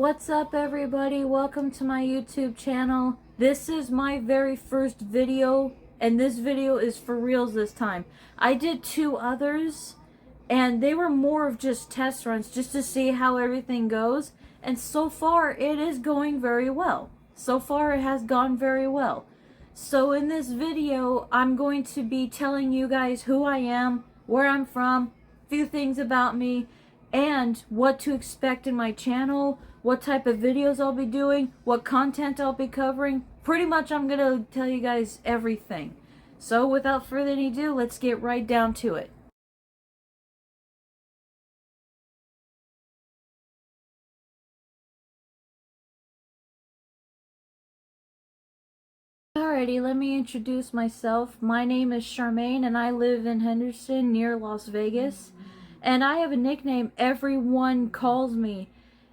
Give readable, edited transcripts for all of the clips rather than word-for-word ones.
What's up, everybody? Welcome to my YouTube channel. This is my very first video, and this video is for reals this time. I did two others, and they were more of just test runs, just to see how everything goes. And so far, it is going very well. So far, it has gone very well. So in this video, I'm going to be telling you guys who I am, where I'm from, a few things about me, and what to expect in my channel, what type of videos I'll be doing, what content I'll be covering. Pretty much I'm going to tell you guys everything. So without further ado, let's get right down to it. Alrighty, let me introduce myself. My name is Charmaine and I live in Henderson near Las Vegas. And I have a nickname everyone calls me,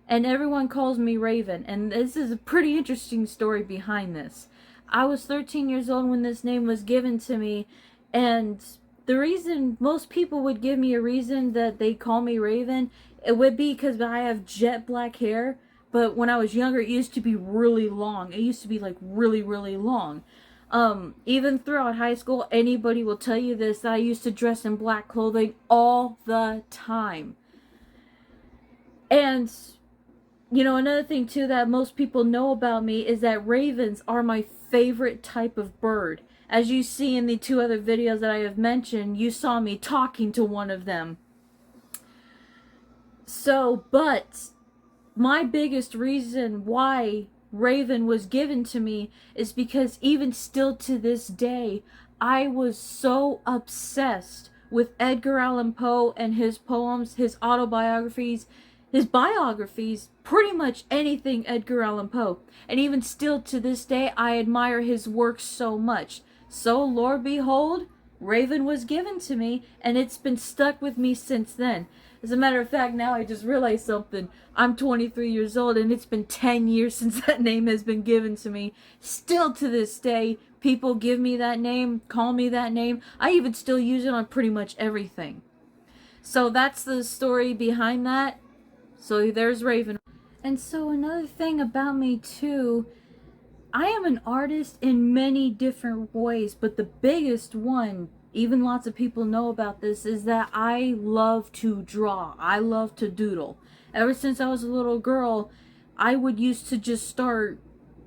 and everyone calls me Raven. And this is a pretty interesting story behind this. I was 13 years old when this name was given to me, and the reason most people would give me a reason that they call me Raven, it would be because I have jet black hair. But when I was younger, it used to be really long. It used to be like really, really long. Even throughout high school, anybody will tell you this, that I used to dress in black clothing all the time. And, you know, another thing too that most people know about me is that ravens are my favorite type of bird. As you see in the two other videos that I have mentioned, you saw me talking to one of them. So, but my biggest reason why Raven was given to me is because even still to this day, I was so obsessed with Edgar Allan Poe and his poems, his autobiographies, his biographies, pretty much anything Edgar Allan Poe. And even still to this day, I admire his work so much. So, Lord behold, Raven was given to me, and it's been stuck with me since then. As a matter of fact, now I just realized something. I'm 23 years old, and it's been 10 years since that name has been given to me. Still to this day, people give me that name, call me that name. I even still use it on pretty much everything. So that's the story behind that. So there's Raven. And so another thing about me too, I am an artist in many different ways, but the biggest one, even lots of people know about this, is that I love to draw. I love to doodle. Ever since I was a little girl, I would used to just start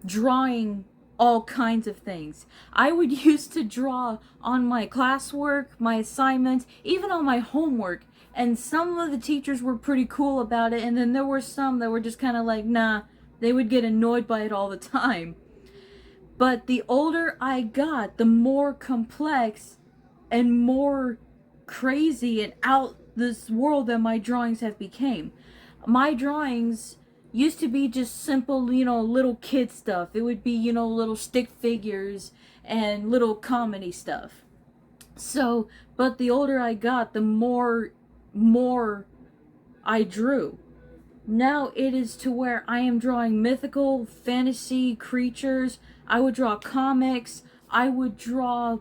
drawing all kinds of things. I would used to draw on my classwork, my assignments, even on my homework. And some of the teachers were pretty cool about it, and then there were some that were just kind of like, nah, they would get annoyed by it all the time. But the older I got, the more complex and more crazy and out this world that my drawings have became. My drawings used to be just simple, you know, little kid stuff. It would be, you know, little stick figures and little comedy stuff. So, but the older I got, the more I drew. Now it is to where I am drawing mythical fantasy creatures. I would draw comics. I would draw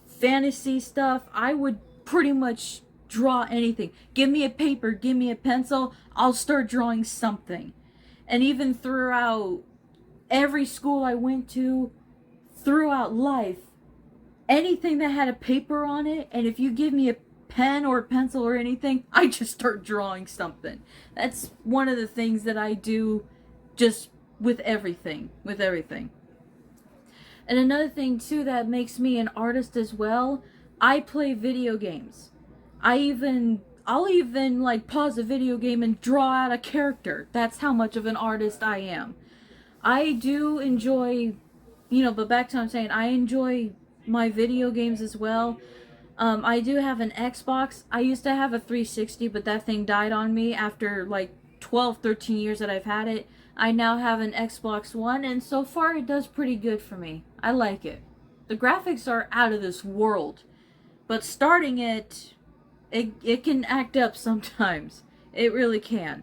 fantasy stuff. I would pretty much draw anything. Give me a paper, give me a pencil, I'll start drawing something. And even throughout every school I went to, throughout life, anything that had a paper on it, and if you give me a pen or a pencil or anything, I just start drawing something. That's one of the things that I do just with everything. And another thing too that makes me an artist as well, I play video games. I'll even like pause a video game and draw out a character. That's how much of an artist I am. I do enjoy, you know, but back to what I'm saying, I enjoy my video games as well. I do have an Xbox. I used to have a 360, but that thing died on me after like 12, 13 years that I've had it. I now have an Xbox One, and so far it does pretty good for me. I like it. The graphics are out of this world, but starting it can act up sometimes. It really can.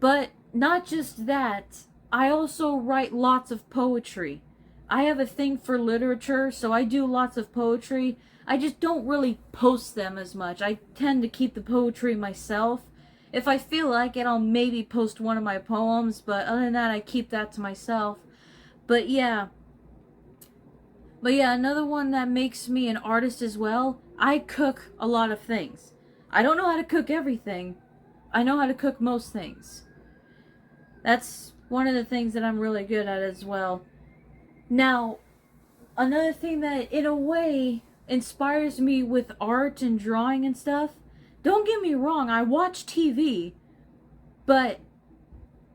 But not just that, I also write lots of poetry. I have a thing for literature, so I do lots of poetry. I just don't really post them as much. I tend to keep the poetry myself. If I feel like it, I'll maybe post one of my poems, but other than that, I keep that to myself. But yeah. But yeah, another one that makes me an artist as well, I cook a lot of things. I don't know how to cook everything. I know how to cook most things. That's one of the things that I'm really good at as well. Now, another thing that in a way inspires me with art and drawing and stuff, don't get me wrong, I watch TV, but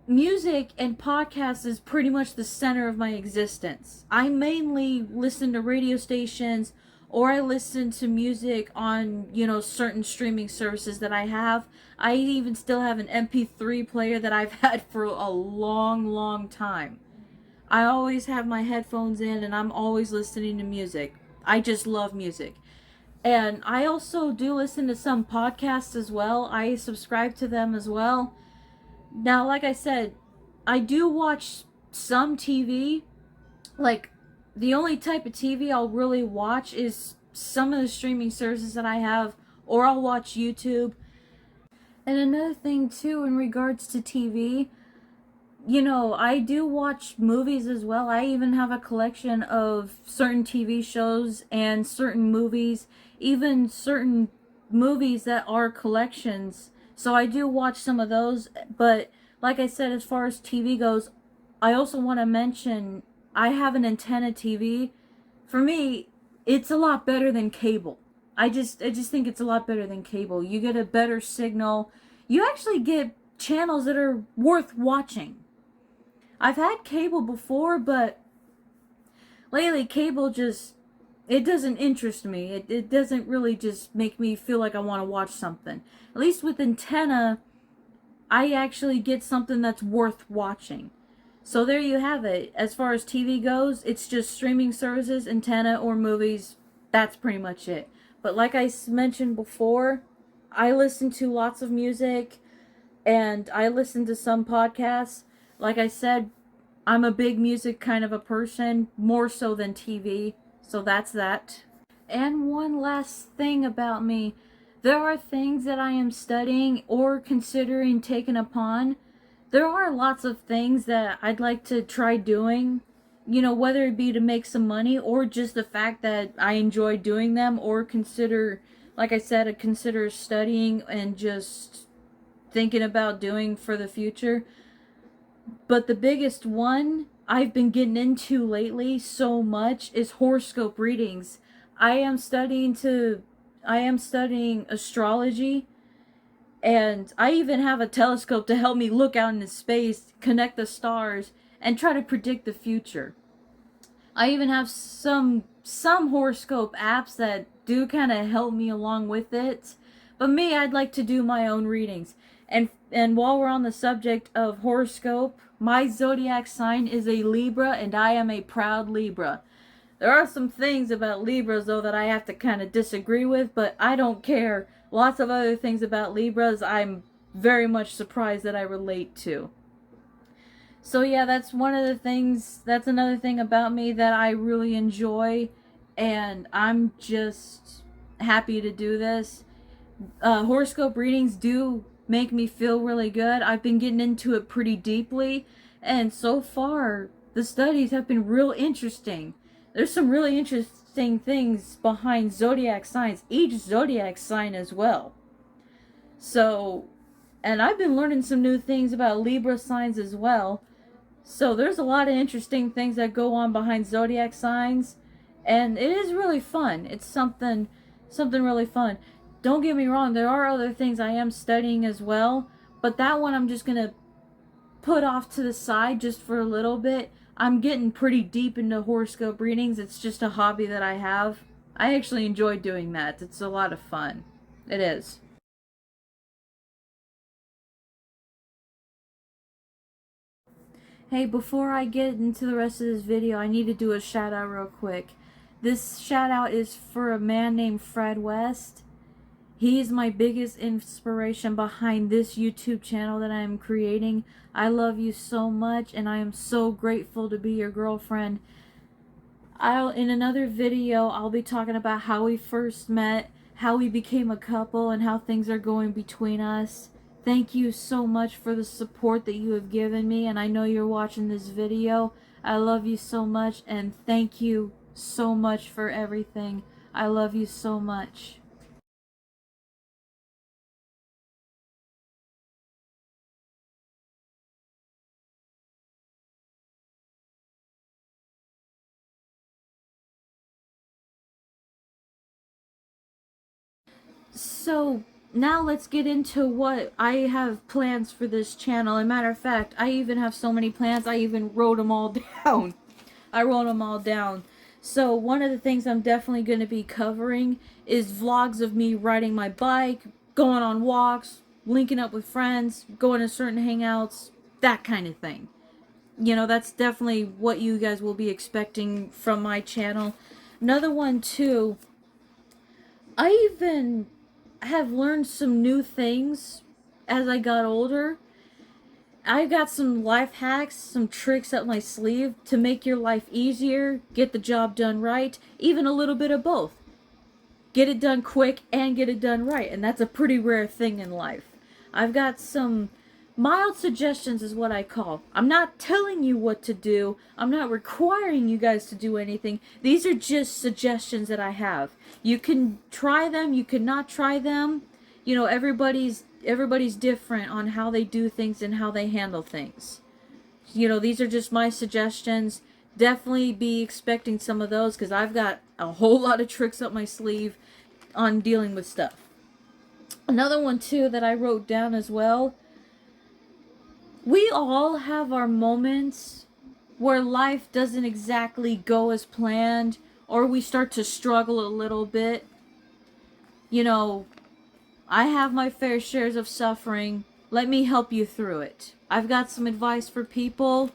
music and podcasts is pretty much the center of my existence. I mainly listen to radio stations, or I listen to music on, certain streaming services that I have. I even still have an MP3 player that I've had for a long, long time. I always have my headphones in and I'm always listening to music. I just love music. And I also do listen to some podcasts as well. I subscribe to them as well. Now, like I said, I do watch some TV. Like, the only type of TV I'll really watch is some of the streaming services that I have, or I'll watch YouTube. And another thing, too, in regards to TV, I do watch movies as well. I even have a collection of certain TV shows and certain movies, even certain movies that are collections. So I do watch some of those. But like I said, as far as TV goes, I also want to mention I have an antenna TV. For me, it's a lot better than cable. I just think it's a lot better than cable. You get a better signal. You actually get channels that are worth watching. I've had cable before, but lately cable it doesn't interest me. It doesn't really just make me feel like I want to watch something. At least with antenna, I actually get something that's worth watching. So there you have it. As far as TV goes, it's just streaming services, antenna, or movies. That's pretty much it. But like I mentioned before, I listen to lots of music and I listen to some podcasts. Like I said, I'm a big music kind of a person, more so than TV. So that's that. And one last thing about me. There are things that I am studying or considering taking upon. There are lots of things that I'd like to try doing, whether it be to make some money or just the fact that I enjoy doing them, or consider, like I said, consider studying and just thinking about doing for the future. But the biggest one I've been getting into lately so much is horoscope readings. I am studying astrology, and I even have a telescope to help me look out into space, connect the stars, and try to predict the future. I even have some horoscope apps that do kind of help me along with it. But me, I'd like to do my own readings. And while we're on the subject of horoscope, my zodiac sign is a Libra, and I am a proud Libra. There are some things about Libras, though, that I have to kind of disagree with, but I don't care. Lots of other things about Libras I'm very much surprised that I relate to. So yeah, that's another thing about me that I really enjoy, and I'm just happy to do this. Horoscope readings do make me feel really good. I've been getting into it pretty deeply, and so far the studies have been real interesting. There's some really interesting things behind zodiac signs, each zodiac sign as well. So, and I've been learning some new things about Libra signs as well. So there's a lot of interesting things that go on behind zodiac signs, and it is really fun. It's something really fun. Don't get me wrong, there are other things I am studying as well, but that one I'm just gonna put off to the side just for a little bit. I'm getting pretty deep into horoscope readings. It's just a hobby that I have. I actually enjoy doing that. It's a lot of fun. It is. Hey, before I get into the rest of this video, I need to do a shout out real quick. This shout out is for a man named Fred West. He's my biggest inspiration behind this YouTube channel that I am creating. I love you so much, and I am so grateful to be your girlfriend. In another video, I'll be talking about how we first met, how we became a couple, and how things are going between us. Thank you so much for the support that you have given me, and I know you're watching this video. I love you so much, and thank you so much for everything. I love you so much. So now let's get into what I have plans for this channel. As a matter of fact, I even have so many plans, I even wrote them all down. I wrote them all down. So one of the things I'm definitely going to be covering is vlogs of me riding my bike, going on walks, linking up with friends, going to certain hangouts, that kind of thing. You know, that's definitely what you guys will be expecting from my channel. Another one too, I even have learned some new things as I got older. I got some life hacks, some tricks up my sleeve to make your life easier, get the job done right, even a little bit of both. Get it done quick and get it done right, and that's a pretty rare thing in life. I've got some mild suggestions is what I call. I'm not telling you what to do. I'm not requiring you guys to do anything. These are just suggestions that I have. You can try them, you can not try them. You know, everybody's different on how they do things and how they handle things. You know, these are just my suggestions. Definitely be expecting some of those because I've got a whole lot of tricks up my sleeve on dealing with stuff. Another one too that I wrote down as well. We all have our moments where life doesn't exactly go as planned, or we start to struggle a little bit. You know, I have my fair shares of suffering. Let me help you through it. I've got some advice for people.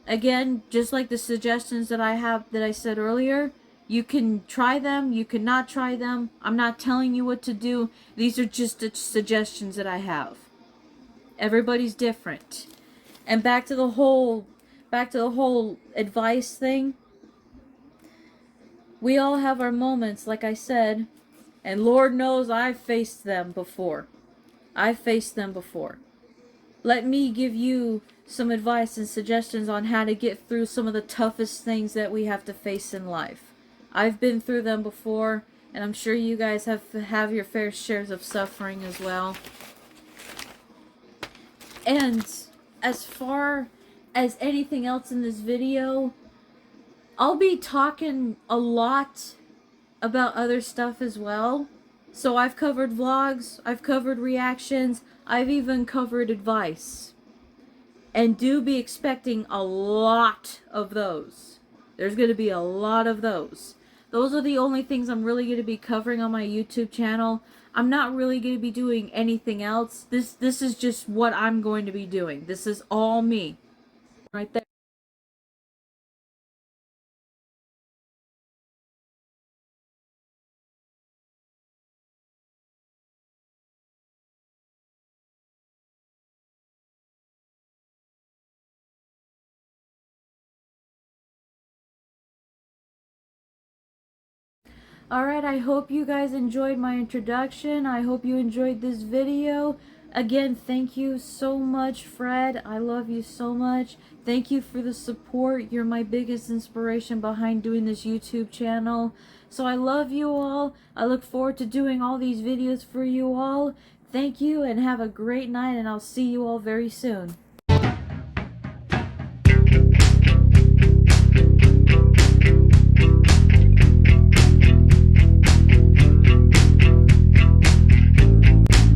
Again, just like the suggestions that I have that I said earlier, you can try them, you can not try them. I'm not telling you what to do. These are just the suggestions that I have. Everybody's different. And back to the whole advice thing. We all have our moments, like I said, and Lord knows I've faced them before. I've faced them before. Let me give you some advice and suggestions on how to get through some of the toughest things that we have to face in life. I've been through them before, and I'm sure you guys have your fair shares of suffering as well. And as far as anything else in this video, I'll be talking a lot about other stuff as well. So I've covered vlogs, I've covered reactions, I've even covered advice. And do be expecting a lot of those. There's going to be a lot of those. Those are the only things I'm really going to be covering on my YouTube channel. I'm not really going to be doing anything else. This is just what I'm going to be doing. This is all me. Right there. Alright, I hope you guys enjoyed my introduction. I hope you enjoyed this video. Again, thank you so much, Fred. I love you so much. Thank you for the support. You're my biggest inspiration behind doing this YouTube channel. So I love you all. I look forward to doing all these videos for you all. Thank you and have a great night, and I'll see you all very soon.